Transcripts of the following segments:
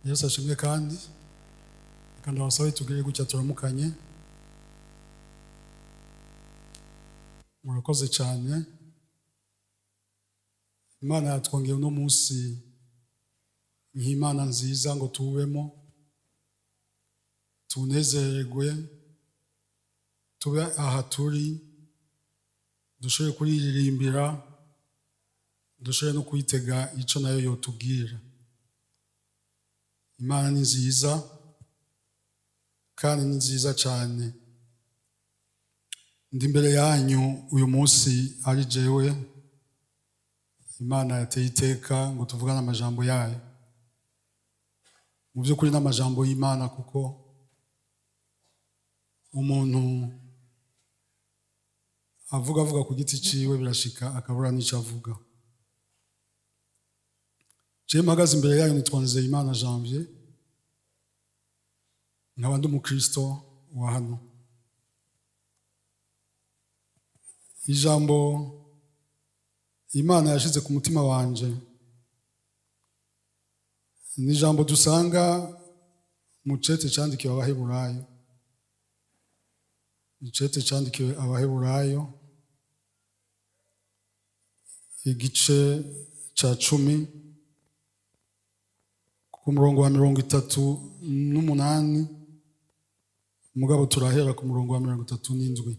Yesu ashimwe kandi abasabe tugire gutya turamukanye. Murakoze cyane. Imana yatwongeye uno munsi nk'Imana nziza ngo tubemo, tunezererwe, tube aha turi, dushobore kuririmbira, dushobore no kuyitega icyo nayo yotubwira. Imana ni nziza kandi ni nziza cyane. Ndi imbere yanyu uyu munsi ari jewe Imana yateye iteka ngo tuvugane amajambo yayo. Mu by'ukuri n'amajambo y'Imana, kuko umuntu avuga ku giti ciwe birashika akabura n'icyo avuga. Je mpagaze imbere yanyu nitwa Nzeyimana Janvier, nkaba ndi umukristo wa hano. Ijambo Imana yashize ku mutima wanje ni ijambo dusanga mu cete cyandikiwe Abaheburayo. Icete cyandikiwe Abaheburayo igice ca 10 ku murongo wa 38, mugabo turahera ku murongo wa 37.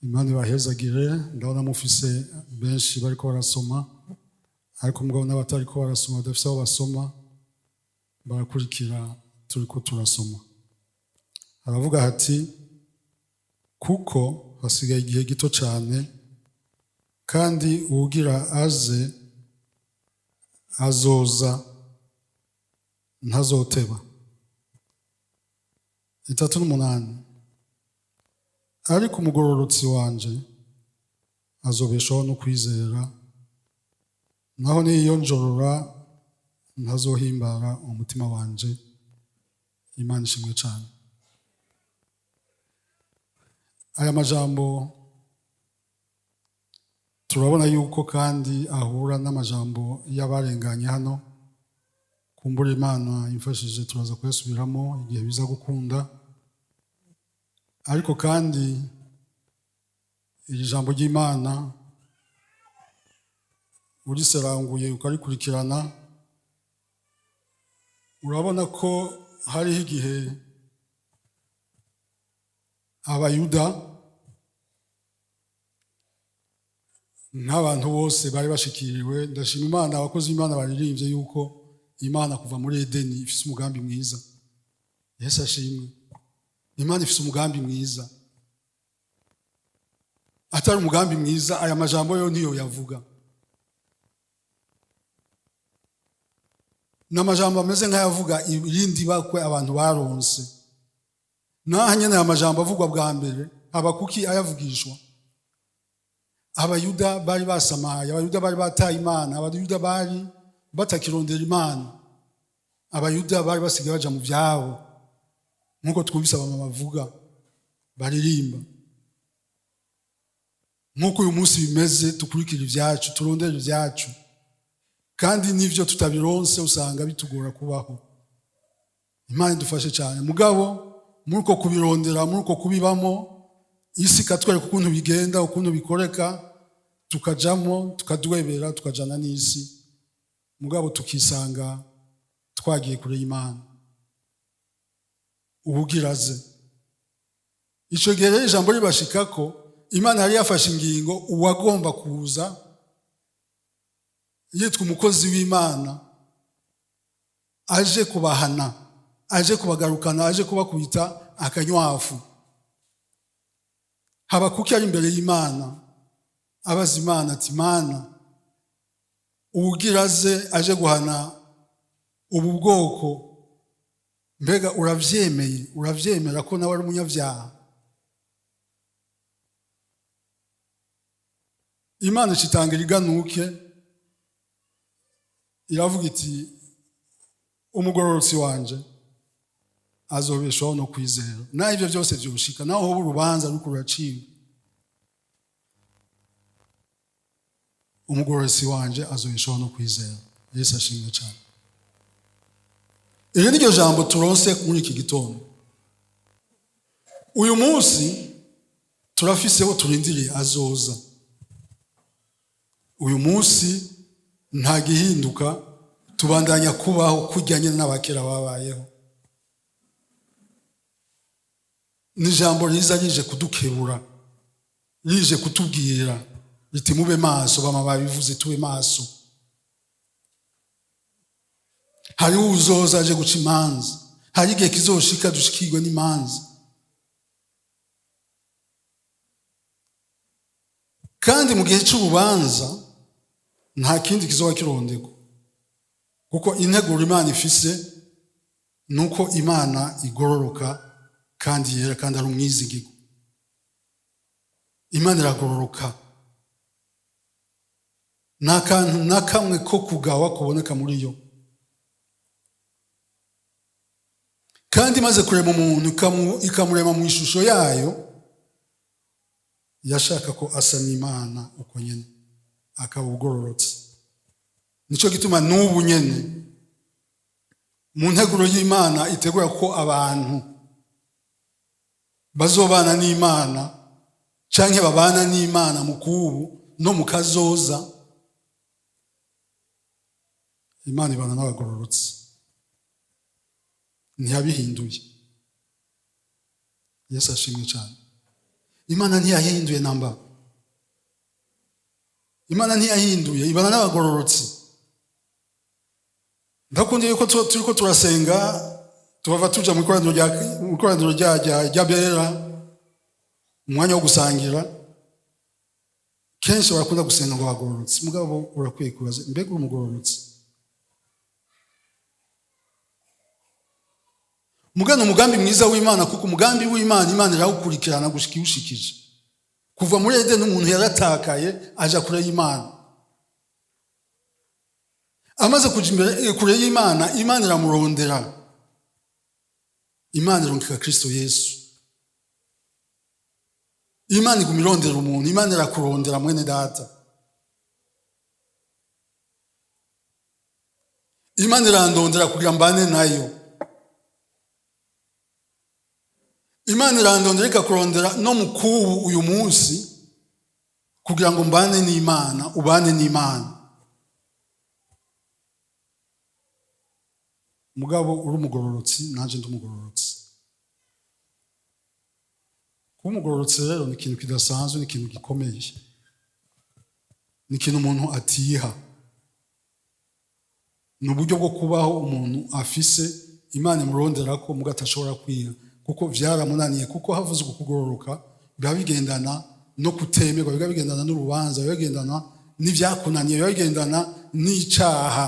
Imana ibahezagire. Ndabona mufise benshi bariko barasoma, ariko mugabo n'abatariko barasoma badafise aho basoma barakurikira turiko turasoma. Aravuga hati, kuko hasigaye igihe gito cyane, kandi uwugira aze azoza ntazoteba. 38. Ariko umugororotsi wanje azobeshaho no kwizera, naho niyonjorora ntazohimbara umutima wanje. Imana ishimwe cyane. Aya majambo turabona yuko kandi ahura n'amajambo y'abarenganye hano. Kumbura Imana imfashije turaza kuyasubiramo igihe biza gukunda. Ariko kandi iri jambo ry'Imana uriseranguye ukarikurikirana, urabona ko hariho igihe Abayuda nk'abantu bose bari bashikiriwe. Ndashima Imana, abakozi b'Imana baririmbye yuko Imana kuva muri Edeni ifise umugambi mwiza. Yesu ashimwe. Imana ifise umugambi mwiza. Atari umugambi mwiza aya majambo yo niyo yavuga. N'amajambo ameze nk'ayavuga irindi bakwe abantu baronse. Naho nyene aya majambo avugwa bwa mbere Habakuki ayavugishwa. Abayuda bari basamaye, Abayuda bari bataye Imana, Abayuda bari batakirondera Imana, Abayuda bari basigaye baja mu vyabo, nkuko twumvise abamama bavuga baririmba. Nkuko uyu munsi bimeze, tukurikira ivyacu, turondera ivyacu, kandi nivyo tutabironse usanga bitugora kubaho. Imana idufashe cyane. Mugabo muri uko kubirondera, muri uko kubibamo, isi katwereka ukuntu bigenda, ukuntu bikoreka, tukajamo, tukadwebera, tukajana n'isi. Mugabo tukisanga twagiye kure y'Imana. Ubugiraze. Ico gihe rero ijambo ribashikako, Imana yari yafashe ingingo uwagomba kuza yitwa umukozi w'Imana aje kubahana, aje kubagarukana, aje kubakubita akanywafu. Habakuki ari imbere y'Imana abaza Imana ati, Mana ubugiraze aje guhana ubu bwoko, mbega uravyemera ko nawe ari umunyabyaha? Imana itangira iganuke, iravuga iti umugororotsi wanje azobeshwaho no kwizera. Na ivyo byose byoshika, naho hoba urubanza ruko ruraciwe, umugororotsi wanje azobeshwaho no kwizera. Yesu ashimwe cyane. Iri niryo jambo turonse muri iki gitondo. Uyu munsi turafiseho turindiriye azoza. Uyu munsi nta gihinduka, tubandanya kubaho kujyanye n'abakera babayeho. Ni jambo riza rije kudukebura, rije kutubwira riti mube maso, bama babivuze tube maso. Hari uzoza aje guca imanza, hari igihe kizoshika dushikirwe n'imanza. Kandi mu gihe cy'urubanza nta kindi kizoba kirondeko, kuko integuro Imana ifise nuko Imana igororoka kandi yera kandi ari umwizigirwa. Imana iragororoka, nta kantu na kamwe ko kugawa kuboneka muri yo. Kandi imaze kurema umuntu ikamurema mu ishusho yayo, yashaka ko asa n'Imana uko nyene, akaba ugororotse. Nico gituma n'ubu nyene mu nteguro y'Imana itegura ko abantu bazobana n'Imana canke babana n'Imana mu kubu no mu kazoza. Imana ibana n'abagororotse, ntiyabihinduye. Yesu ashimwe cyane. Imana ntiyahinduye namba. Imana ntiyahinduye, ibana n'abagororotse. Ndakundi yuko turiko turasenga, tubava tuja mu ikoraniro rya bera, umwanya wo gusangira. Kenshi barakunda gusenga ngo bagororotse. Mugabo urakwiye kubaza, mbega uri umugororotse? Mugano umugambi mwiza w'Imana, kuko umugambi w'Imana Imana irawukurikirana gushika iwushikije. Kuva muri Edeni umuntu yaratakaye aja kure y'Imana. Amaze kuja imbere kure y'Imana, Imana iramurondera. Imana irungika Kristo Yesu. Imana igumirondera umuntu, Imana irakurondera mwene data. Imana irandondera kugira mbane nayo. Imana irandondera ikakurondera no mukubu uyu munsi kugira ngo mbane n'Imana, ubane n'Imana. Mugabo uri umugororotsi, nanje ndi umugororotsi. Kuba umugororotsi rero ni ikintu kidasanzwe, ni ikintu gikomeye. Ni ikintu umuntu atiha. Ni uburyo bwo kubaho umuntu afise Imana imurondera ko muga atashobora kwiha, kuko vyaramunaniye. Kuko havuze kugororoka biba bigendana no kutemerwa, biba bigendana n'urubanza, biba bigendana n'ivyakunaniye, biba bigendana n'icaha.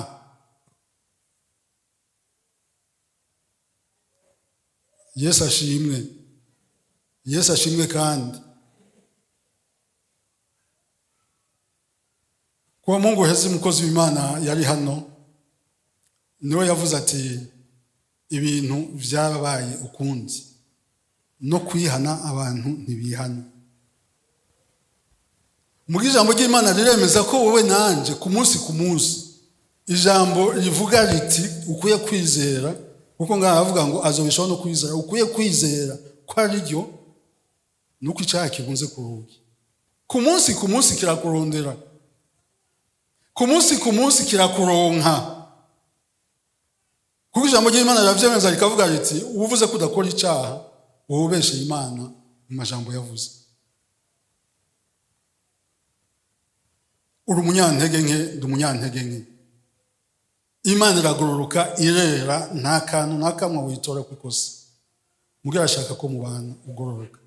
Yesu ashimwe. Yesu ashimwe. Kandi kuwa Mungu hezi umukozi w'Imana yari hano, niwe yavuze ati ibintu vyabaye ukundi, no kwihana abantu ntibihana. Mu ijambo ry'Imana riremeza ko wowe nanje ku munsi ijambo rivuga riti ukwiye kwizera, kuko ngaha avuga ngo azobeshaho no kwizera. Ukwiye kwizera ko ari ryo, nuko icyaha kibunze kurugi. Ku munsi kirakurondera, ku munsi kirakuronka. Kuko ijambo ry'Imana riravyemeza rikavuga riti uvuze ko udakora icyaha ubeshe Imana mu majambo yavuze. Uri umunyantege nke, ndi umunyantege nke. Imana iragororoka, irera, nta kantu na kamwe witora kwikosa. Mugira ashaka ko mubana ugororoka.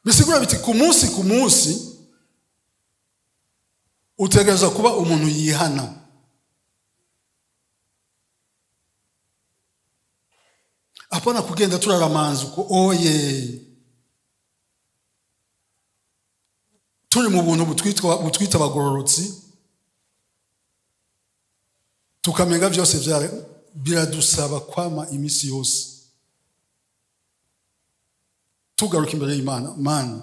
Bisigura biti ku munsi utegereza kuba umuntu yihana. Apana kugenda turaramanza uko oye turi mu buntu butwita abagororotsi, tukamenga byose biradusaba kwama imisi yose tugaruka imbere y'Imana. Mana,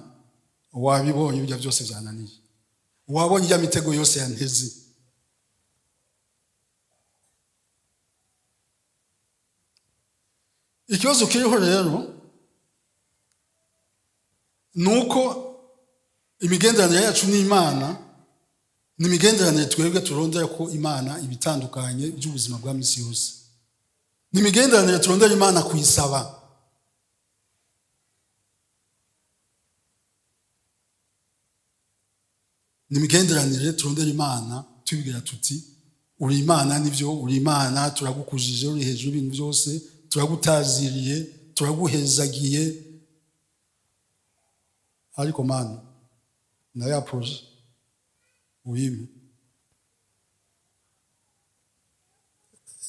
wabibonye ibyo byose byananiye, wabonye ya mitego yose yanteze. Ikibazo kiriho rero nuko imigenderanire yacu n'Imana ni imigenderanire twebwe turondera ko Imana ibitandukanye by'ubuzima bwa misi yose. Ni imigenderanire turondera Imana kuyisaba. Ni imigenderanire turondera Imana tubwira tuti uri Imana, nivyo uri Imana, turagukujije, uri hejuru y'ibintu byose, turagutaziriye, turaguhezagiye. Ariko Mana, na ya proje uyime.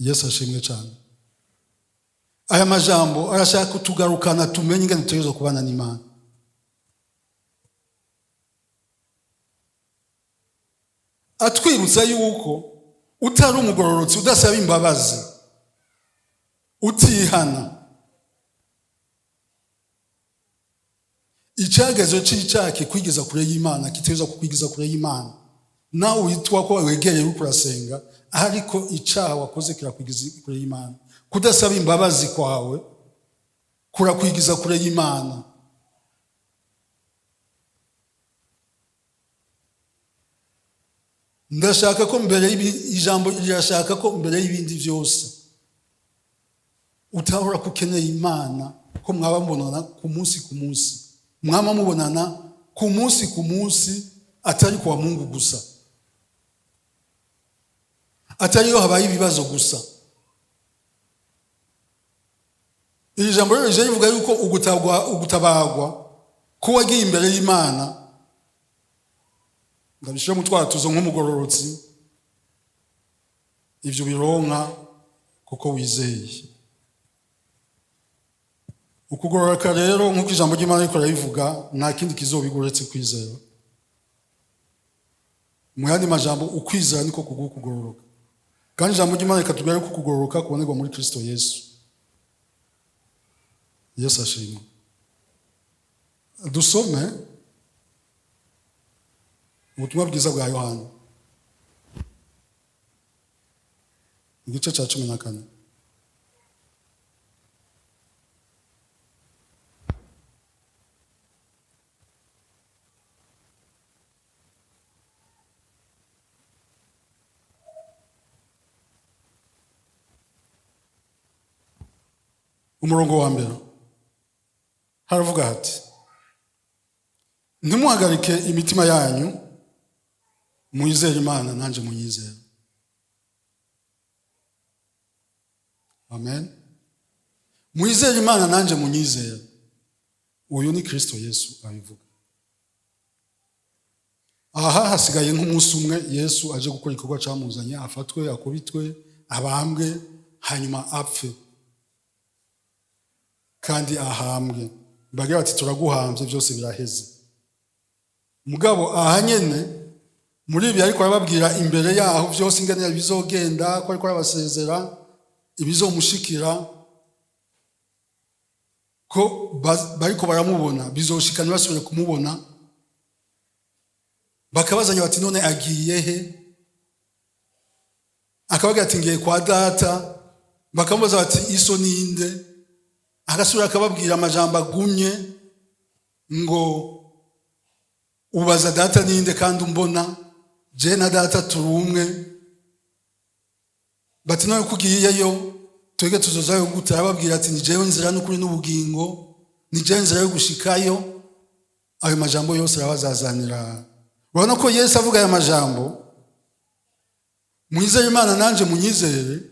Yesu ashimwe cyane. Aya majambo arashaka kutugarukana tumenye ingene tutegerezwa kubana n'Imana. Atwibutsa yuko utari umugororotsi, udasaba imbabazi, utihana, icyagezo cy'icyaha kwigeza kure y'Imana kiteza kukwigiza kure y'Imana. Nawe witwa ko wegereye uri kurasenga, ariko icyaha wakoze kirakwigiza kure y'Imana. Kudasaba imbabazi kwawe kurakwigiza kure y'Imana. Ndashaka ko mbere ijambo rirashaka ko mbere y'ibindi byose utahora kukeneye Imana, ko mwaba mubonana ku munsi ku munsi, mwaba mubonana ku munsi ku munsi, atari kwa Mungu gusa, atari yo habaye ibibazo gusa. Iri jambo rero rije rivuga yuko ugutabagwa ko wagiye imbere y'Imana, ndabishira mu twatuzo nk'umugororotsi, ivyo bironka kuko wizeye. Ukugororoka rero nk'uko ijambo ry'Imana riko rivuga, nta kindi kizobiguretse kwizera. Mu yandi majambo, ukwizera niko kugororoka. Kandi ijambo ry'Imana rikatubwira ko kugororoka kubonerwa muri Kristo Yesu. Yesu ashimwe. Dusome ubutumwa bwiza bwa Yohana, igice cya 14. Umurongo wa mbere haravuga hati, ntimuhagarike imitima yanyu, muyizere Imana nanje munyizere. Amen. Muyizere Imana nanje munyizere. Uyu ni Kristo Yesu abivuga. Aha hasigaye nk'umunsi umwe Yesu aje gukora igikorwa cyamuzanye, afatwe, akubitwe, abambwe, hanyuma apfe kandi ahambwe. Bagira bati turaguhambye, byose biraheze. Mugabo aha nyene muri ibi ariko arababwira imbere yaho byose ingene bizogenda, ko ariko arabasezera ibizomushikira, ko bariko baramubona, bizoshikana basubire kumubona. Bakabazanya bati none agiye he? Akabaga ati ngiye kwa data. Bakamubaza bati iso ninde? Agasubira akababwira amajambo agumye ngo ubaza data ninde kandi umbona, je na data turi umwe. Bati none kugiyeyo twege tuzozayo gute? Arababwira ati ni jewe nzira n'ukuri n'ubugingo, ni jewe nzira yo gushikayo. Ayo majambo yose arabazazanira. Urabona ko Yesu avuga aya majambo, mwizere Imana nanje munyizere,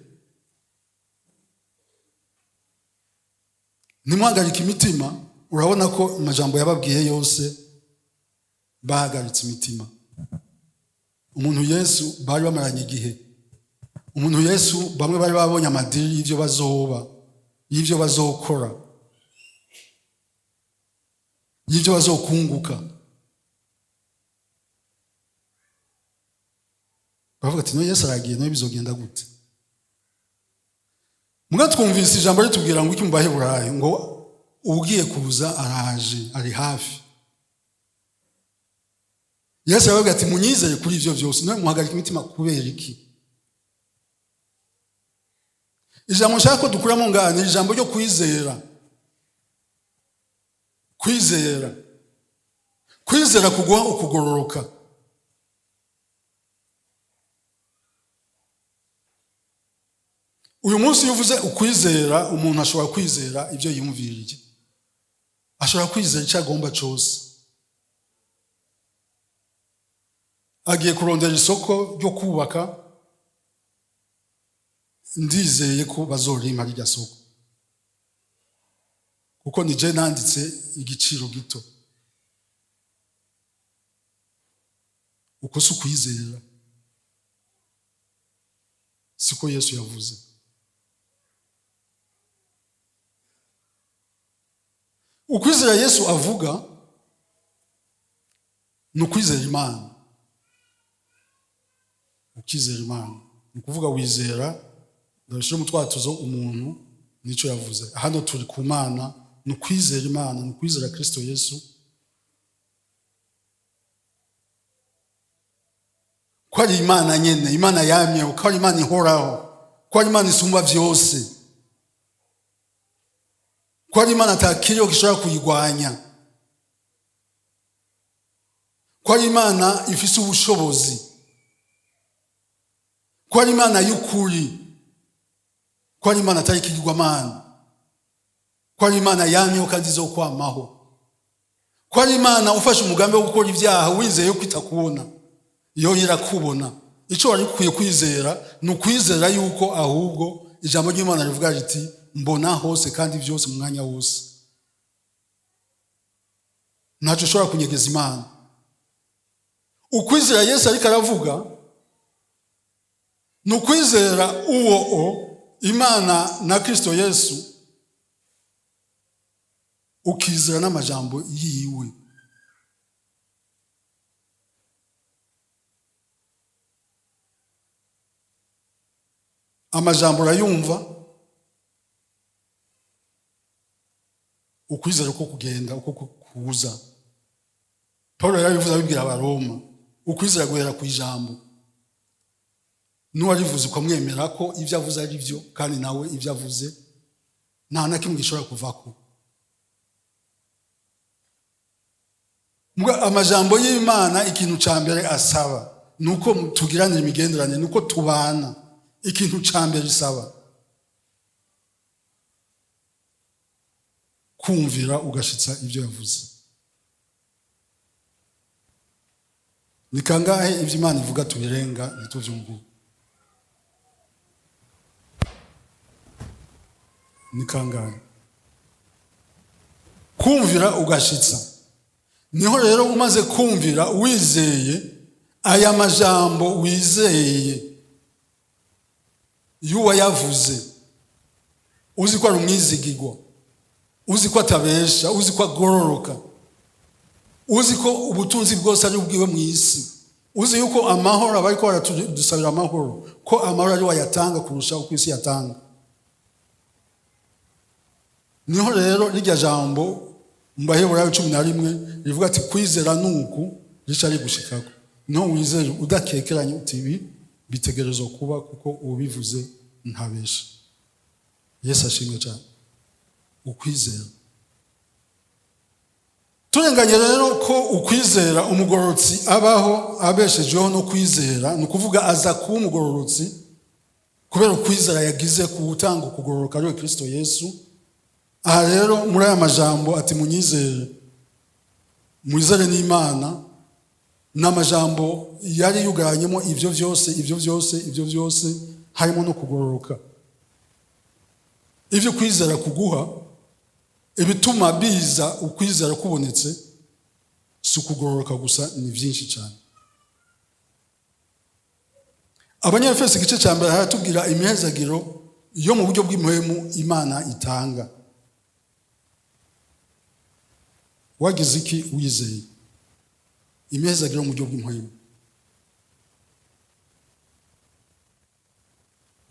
ntimuhagarike imitima. Urabona ko amajambo yababwiye yose bahagaritse imitima. umuntu Yesu bari bamaranye igihe, umuntu Yesu bamwe bari babonye amadiri y'ivyo bazoba, y'ivyo bazokora, y'ivyo bazokunguka. Bavuga ati no Yesu aragiye, no bizogenda gute? Muga twumvise ijambo ritubwira ngo iki mu Baheburayo ngo ugiye kuza araje, ari hafi. Yesu aravuga ati munyizere kuri ivyo vyose, no muhagarika imitima kubera iki? Ijambo nshaka ko dukuramo ngane ijambo ryo kwizera. Kwizera. Kwizera kuguha ukugororoka. Uyu munsi yuvuze ukwizera, umuntu ashobora kwizera ivyo yumviriye. Ashobora kwizera icyo agomba cyose. Agiye kurondera isoko ryo kubaka, ndizeye ko bazorima rya soko. Kuko nije nanditse igiciro gito. Uko si ukwizera. Siko Yesu yavuze. Ukwizera Yesu avuga ni ukwizera Imana. Ukizera Imana ni kuvuga wizera, ndashira mutwatuzo umuntu nico yavuze. Hano turi ku Mana, ni ukwizera Imana, ni ukwizera Kristo Yesu. Ko ari Imana nyene, Imana yamye, ko ari Imana ihoraho, ko ari Imana isumba vyose, ko ari Imana atakiriho gishobora kuyigwanya, ko ari Imana ifise ubushobozi, ko ari Imana y'ukuri, ko ari Imana atari ikigirwamana, ko ari Imana yamyeho kandi izokwamaho, ko ari Imana ufashe umugambi wo gukora ibyaha wizeye ko itakubona, iyo irakubona. Ico wari ukwiye kwizera ni ukwizera yuko ahubwo ijambo ry'Imana rivuga riti mbona hose kandi byose mu mwanya wose. Ntaco ushobora kunyegeza Imana. Ukwizera Yesu ariko aravuga ni ukwizera uwo Imana na Kristo Yesu, ukizera n'amajambo yiwe. Amajambo urayumva, ukwizera uko kugenda, uko kuza. Paulo yarabivuze abibwira Abaroma, ukwizera guhera ku ijambo. Nuwarivuze ukamwemera ko ivyo avuze ari byo, kandi nawe ivyo avuze nta na kimwe gishobora kuvako. Muga amajambo y'Imana ikintu ca mbere asaba nuko tugiranira imigenderanire, nuko tubana. Ikintu ca mbere isaba kumvira ugashitsa ivyo yavuze. Ni kangahe ivyo Imana ivuga tubirenga ntituvyumva? Ni kangahe? Kumvira ugashitsa. Niho rero umaze kumvira wizeye aya majambo, wizeye yuwa yavuze, uzi ko ari umwizigirwa, uzi ko atabesha, uzi ko agororoka, uzi ko ubutunzi bwose ari ubwiwe mu isi, uzi yuko amahoro abariko baradusabira amahoro, ko amahoro ari wayatanga kurusha uko isi yatanga. Niho rero rirya jambo mu Baheburayo 11 rivuga ati kwizera nuku rica rigushikako. Niho wizera udakekeranye uti ibi bitegerezwa kuba kuko ubivuze ntabesha. Yesu ashimwe cyane. Ukwizera. Turenganye rero ko ukwizera umugororotsi abaho abeshejeho no kwizera, ni kuvuga aza kuba umugororotsi kubera ukwizera yagize kuwutanga ukugororoka ari Kristo Yesu. Aha rero muri aya majambo ati munyizere, mwizere n'Imana, n'amajambo yari yuganyemo ivyo vyose harimo no kugororoka. Ivyo kwizera kuguha, ibituma biza ukwizera kubonetse, si ukugororoka gusa, ni vyinshi cyane. Abanyefeso igice cya mbere haratubwira imihezagiro yo mu buryo bw'impwemu Imana itanga. Wagize iki wizeye? Imihezagiro mu buryo bw'impwemu.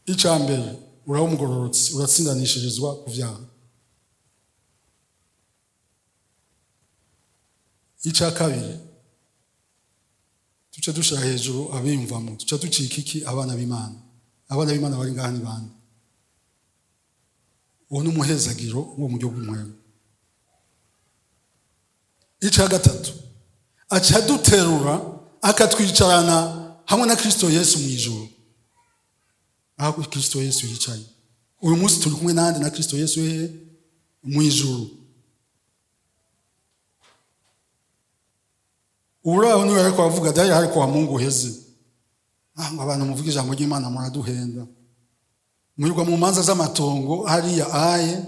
Icya mbere, uraba umugororotsi, uratsindanishirizwa ku byaha. Icya kabiri, tuce dushira hejuru abiyumvamo, tuce ducika iki abana b'Imana. Abana b'Imana bari ngaha ni bande? Uwo ni umuhezagiro wo mu buryo bw'impwemu. Icya gatatu, aca duterura akatwicarana hamwe na Kristo Yesu mu ijuru. Aho Kristo Yesu yicaye. Uyu munsi turi kumwe nande na Kristo Yesu mu ijuru. Uraho niwe ariko avuga dai ariko wa Mungu heze. Abantu muvuga ijambo ry'Imana muraduhenda. Murirwa mu manza z'amatongo hariya aye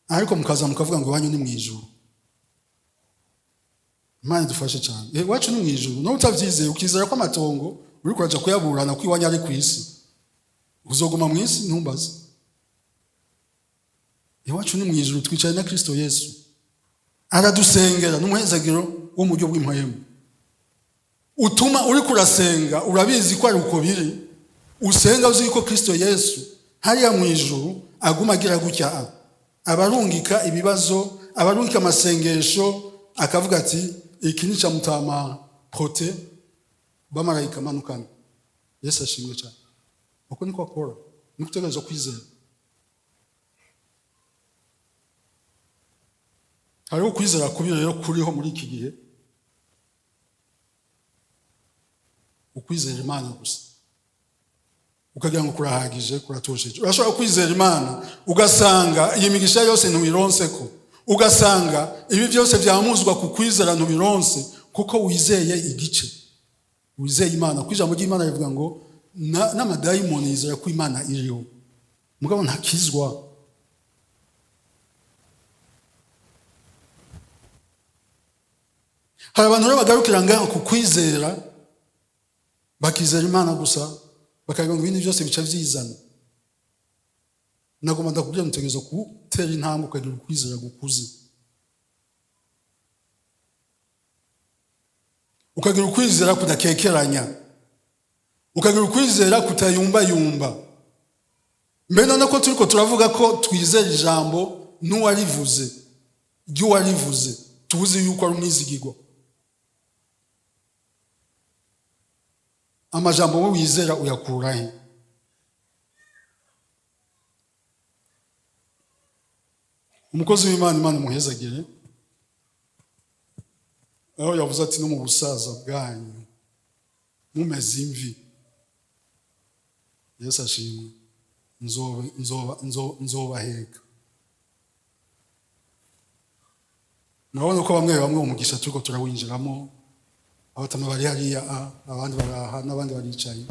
ariko mukaza mukavuga ngo banyu ni mu ijuru. Imana dufashe cyane. Wacu ni mu ijuru. No utavyizeye ukizera ko amatongo uri kuraja kuyaburana ko iwanya ari ku isi. Uzoguma mu isi ntumbaze. Iwacu ni mu ijuru twicaye na Kristo Yesu. Aradusengera n'umuhezagiro wo mu buryo bw'impwemu. Utuma uri kurasenga urabizi ko ari uko biri. Usenga uzi ko Kristo Yesu hariya mu ijuru aguma agira gutya. Abarungika ibibazo, abarungika amasengesho akavuga ati iki ni cya mutama prote bamarayika manukana. Yesu ashimwe cyane. Uko niko akora. Nikutegereza kwizera. Hariho kwizera kubi rero kuriho muri iki gihe. Ukwizera Imana gusa. Ukagira ngo kurahagije, kuratosheje. Urashobora kwizera Imana ugasanga iyi migisha yose ntubironse ko. Ugasanga ibi byose byamuzwa ku kwizera ntubironse kuko wizeye igice. Wizeye Imana. Kwijambo ry'Imana rivuga ngo n'amadayimoni yizera ko Imana iriho. Mugabo ntakizwa. Hari abantu rero bagarukira ngaho ku kwizera bakizera Imana gusa bakagira ngo ibindi byose bica byizana. Nagomba ndakubwira mutegerezo gutera intambwe ukagira ukwizera gukuze. Ukagira ukwizera kudakekeranya. Ukagira ukwizera kutayumba yumba. Mbere none ko turiko turavuga ko twizera ijambo n'uwarivuze. Ryo warivuze. Tuzi yuko ari umwizigirwa. Amajambo wo wizera uyakura he? Umukozi w'Imana Imana muhezagire. Aho yavuze ati no mu busaza bwanyu mumeze imvi. Yesu ashimwe. Nzobaheka. Murabona ko bamwe umugisha turiko turawinjiramo. Abatama bari hariya abandi baraha n'abandi baricaye.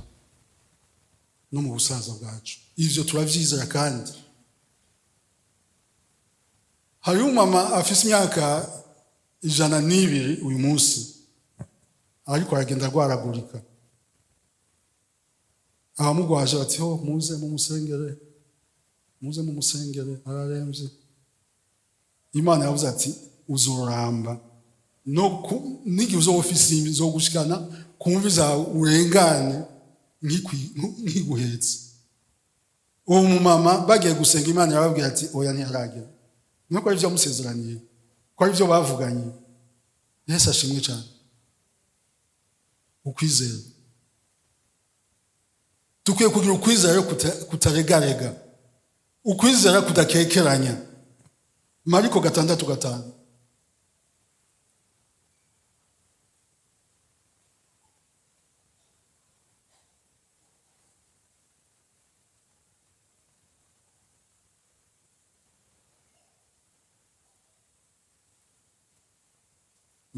No mu busaza bwacu. Ivyo turavyizera kandi. Hari umama afise imyaka 102 uyu munsi. Ariko aragenda rwaragurika. Abamugwaje bati ho muze mu musengere. Muze mu musengere araremvye. Imana yavuze ati uzoramba. No nigi uzo ofisi zo gushikana kumviza urengane nkiguhetse. Uwo mumama bagiye gusenga Imana yarababwira ati oya ntiyaragera. Nuko ari byo musezeraniye. Ko ari byo bavuganye. Yesu ashimwe cyane. Ukwizera. Tukwiye kugira ukwizera kutaregarega. Ukwizera kudakekeranya. Mariko 6:5.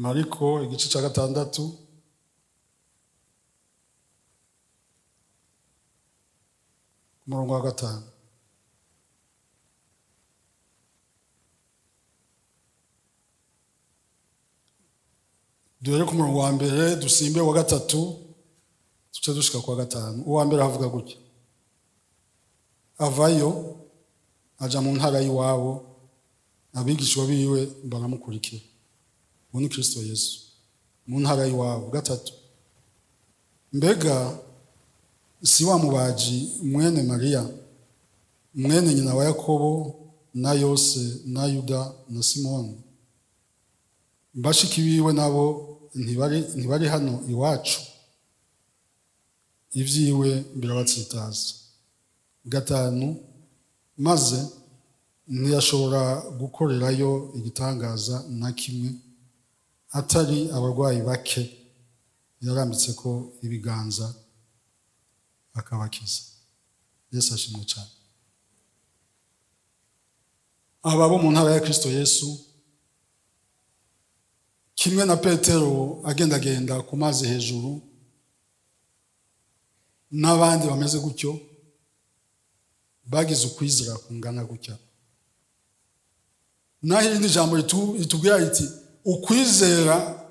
Mariko igice cya 6 umurongo wa 5. Duhere ku murongo wa mbere dusimbe wa 3 tuce dushika kwa gatanu. Uwa mbere havuga gutya: avayo aja mu ntara y'iwabo, abigishwa biwe baramukurikira. Uwo ni Kristo Yesu mu ntara y'iwabo. Gatatu: mbega si wa mubaji mwene Mariya, mwene nyina wa Yakobo na Yose na Yuda na Simoni? Bashiki biwe nabo ntibari hano iwacu? Ivyiwe birabatsitaza. Gatanu: maze ntiyashobora gukorerayo igitangaza na kimwe atari abarwayi bake yarambitse ko ibiganza akabakiza. Yesu ashimwe cyane. Aba bo mu ntara ya Kristo Yesu, kimwe na Petero agendagenda ku mazi hejuru, n'abandi bameze gutyo, bagize ukwizera kungana gutya. Naho irindi jambo ritubwira riti ukwizera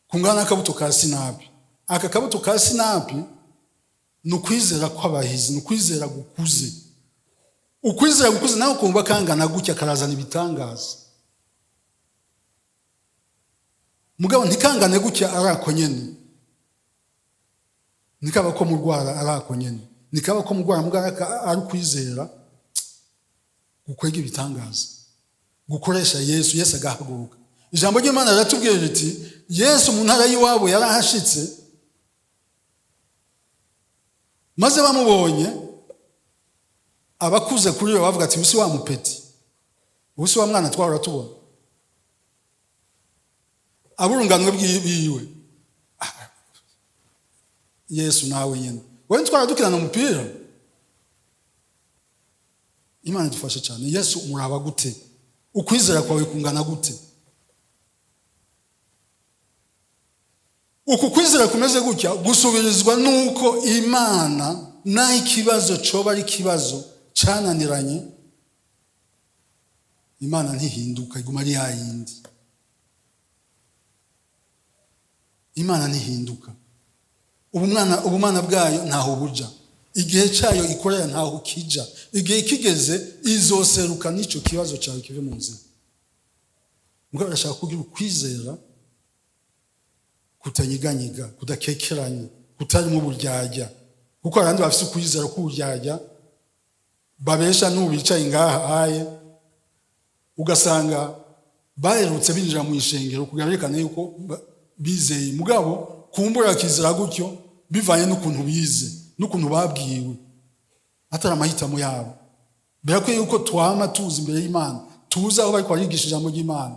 kungana n'akabuto ka sinapi. Aka kabuto ka sinapi ni ukwizera kw'abahizi, ni ukwizera gukuze. Ukwizera gukuze nawe kumva kangana gutya, karazana ibitangaza. Mugabo ntikangane gutya arako nyene, nikaba ko murwara arako nyene, nikaba ko murwara mugara ari kwizera gukwega ibitangaza, gukoresha Yesu agahaguruka. Ijambo ry'Imana riratubwira riti Yesu mu ntara y'iwabo yarahashitse, maze bamubonye abakuze kuri we bavuga ati usi wa mupeti, usi wa mwana twahora tubona. Aburunganwe bwiwe Yesu nawe nyene, wewe twaradukirana umupira. Imana idufashe cyane. Yesu umuraba gute? Ukwizera kwawe kungana gute? Uku kwizera kumeze gutya gusubirizwa nuko Imana na ikibazo coba ari kibazo cananiranye, Imana ntihinduka, iguma ari yayindi. Imana ntihinduka. Ubumana bwayo ntaho buja, igihe cyayo ikorera ntaho kija. Igihe kigeze izoseruka n'icyo kibazo cyawe kive mu nzira. Mugabo arashaka kugira ukwizera kutanyiganyiga, kudakekeranye, kutarimo uburyarya. Kuko abandi bafite ukwizera k'uburyarya babesha n'ubicaye ngaha aye, ugasanga baherutse binjira mu ishengero kugarekana yuko bizeye. Mugabo kumbura akizera gutyo bivanye n'ukuntu bize, n'ukuntu babwiwe, atari amahitamo yabo. Birakwiye yuko twama tuzi imbere y'Imana, tuzi aho bariko barigisha ijambo ry'Imana,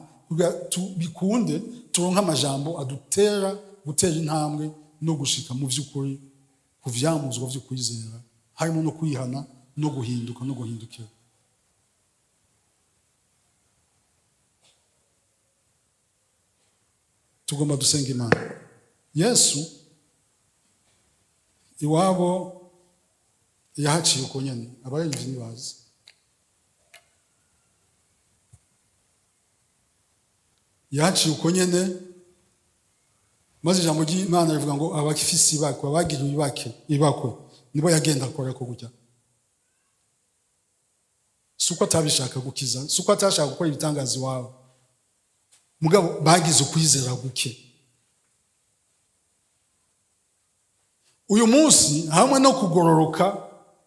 bikunde turonka amajambo adutera gutera intambwe no gushika mu vy'ukuri, ku vyamuzwa vyo kwizera, harimo no kwihana no guhinduka no guhindukira. Tugomba dusenga Imana. Yesu iwabo yahaciye uko nyene, abarenzi nibazi. Yahaciye uko nyene, maze ijambo ry'Imana rivuga ngo abakifisi bakwe, abagiriwe ibakwe nibo yagenda akora ko gutya. Suko atabishaka gukiza, suko atashaka gukora ibitangaza iwabo, mugabo bagize ukwizera guke. Uyu munsi hamwe no kugororoka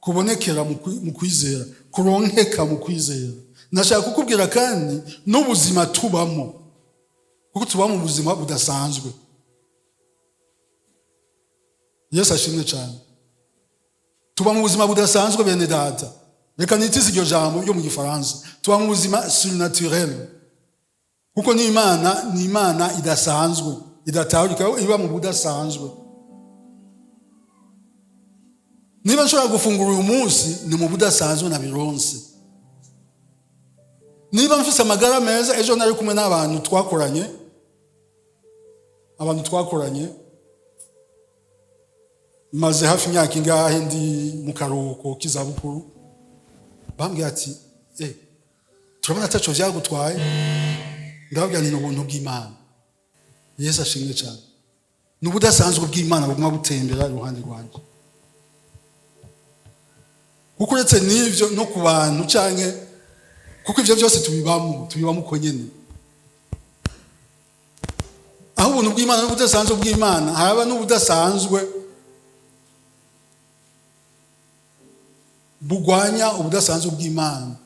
kubonekera mu kwizera, kuronkeka mu kwizera, nashaka kukubwira kandi n'ubuzima tubamo, kuko tuba mu buzima budasanzwe. Yesu ashimwe cyane. Tuba mu buzima budasanzwe bene data. Reka nitize iryo jambo ryo mu Gifaransa. Tuba mu buzima surnaturel. Kuko ni Imana idasanzwe, idatahurika, iba mu budasanzwe. Niba nshobora gufungura uyu munsi ni mu budasanzwe na bironse. Niba mfise amagara meza, ejo nari kumwe n'abantu twakoranye, maze hafi imyaka ingahe ndi mu karuhuko k'izabukuru, bambwiye ati turabona ataco vyagutwaye. Ndababwira ni ubuntu bw'Imana. Yesu ashimwe cyane. n'ubudasanzwe bw'Imana buguma butembera iruhande rwanjye. Kuko uretse n'ivyo no ku bantu canke kuko ivyo byose tubibamo uko nyene. Aho ubuntu bw'Imana n'ubudasanzwe bw'Imana haba n'ubudasanzwe bugwanya ubudasanzwe bw'Imana,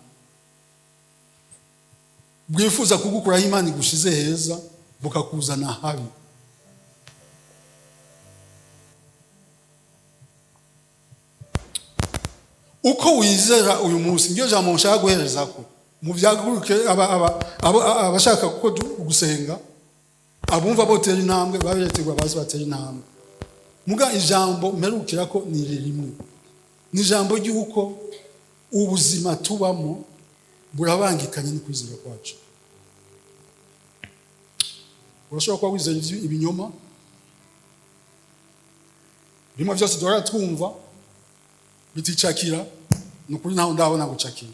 bwifuza kugukuraho Imana igushize heza bukakuzana habi. Uko wizera uyu munsi ngiyo jambo nshaka guhereza ko mu byaguruke abashaka ko gusenga abumva botera intambwe babiretegwa bazi batera intambwe. Muga ijambo mperukira ko ni rimwe, ni ijambo ry'uko ubuzima tubamo burabangikanye no kwizera kwacu. Urashobora kuba wizera ibinyoma bimwe byose duhora twumva biticakira, nukuri ntaho ndabona gucakira.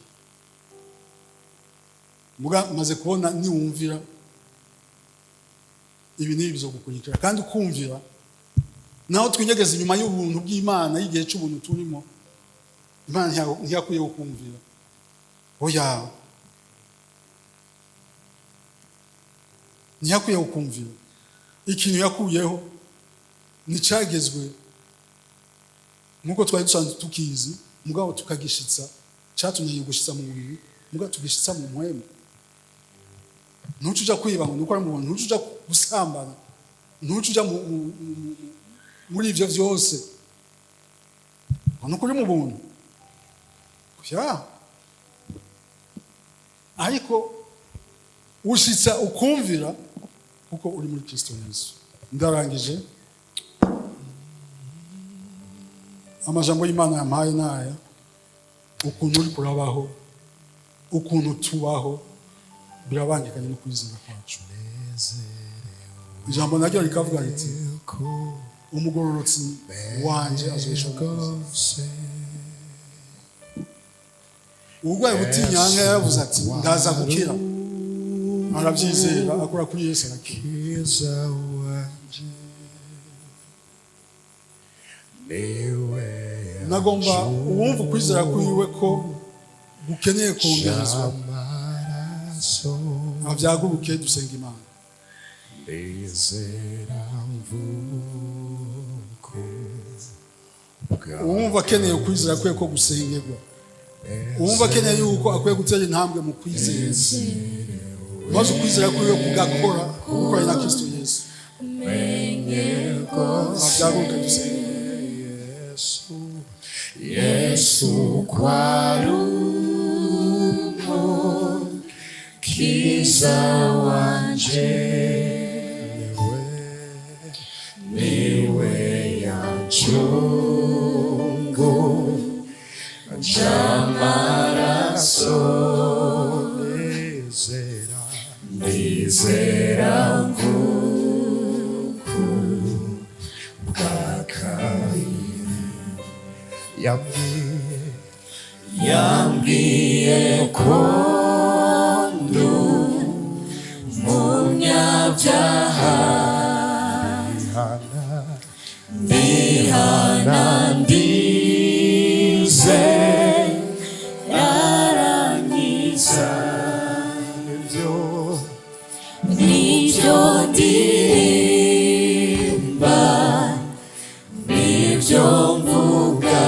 Muga maze kubona niwumvira ibi nibi bizogukurikira kandi ukumvira naho twinyegeza inyuma y'ubuntu bw'Imana y'igihe cy'ubuntu turimo. Imana ntiyakwiye gukumvira. Oya, ntiyakwiye gukumvira. Ikintu yakuyeho nicagezwe nkuko twari dusanzwe tukizi, mugabo tukagishitsa cyatunye gushitsa mu mubiri, mugabo tugishitsa mu muhema. Ntucuja kwiba ngo nuko ari mu buntu, ntucuja gusambana, ntucuja muri ivyo vyose nuko uri mu buntu. Ariko ushitsa ukumvira kuko uri muri Kristo Yesu. Ndarangije. Amajambo y'Imana yampaye naya, ukuntu uri kurabaho, ukuntu tubaho birabangikanye no kwizera kwacu. Ijambo naryo rikavuga riti umugororotsi wanje azoshobora kuza. Ubugwayi butinyanka yavuze ati ndaza gukira, arabyizera akora kuri Yesu arakira. Nagomba uwumva ukwizera kwiwe ko gukeneye kongerezwa avyaguruke dusenga Imana. Uwumva akeneye ukwizera kwiwe ko gusengerwa, uwumva akeneye yuko akwiye gutera intambwe mu kwizera, maze ukwizera kwiwe kugakora gukora na Kristo Yesu, avyaguruke dusenga Yesu kwarukiza wanje, niwe yancungu jamaraso, nizera nguku bwakari. Yambwiye ko ndu munyabyaha, ndihana ndize yarangiza, nibyo ndirimba, nibyo mvuga,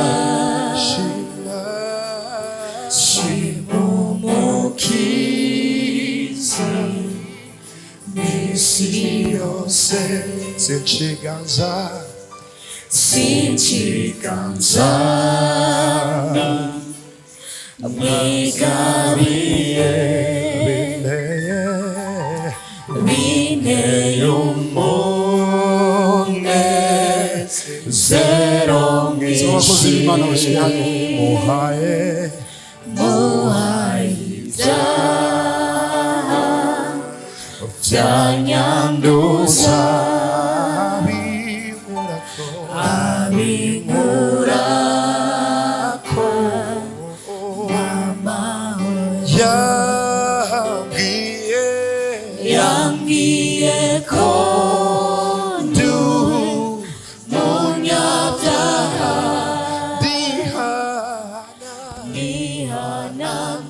sinchiganza mwigabiye bineyumone zero mwisi muhaye vyanyanduza abimurako yambwiye ko ndu Yana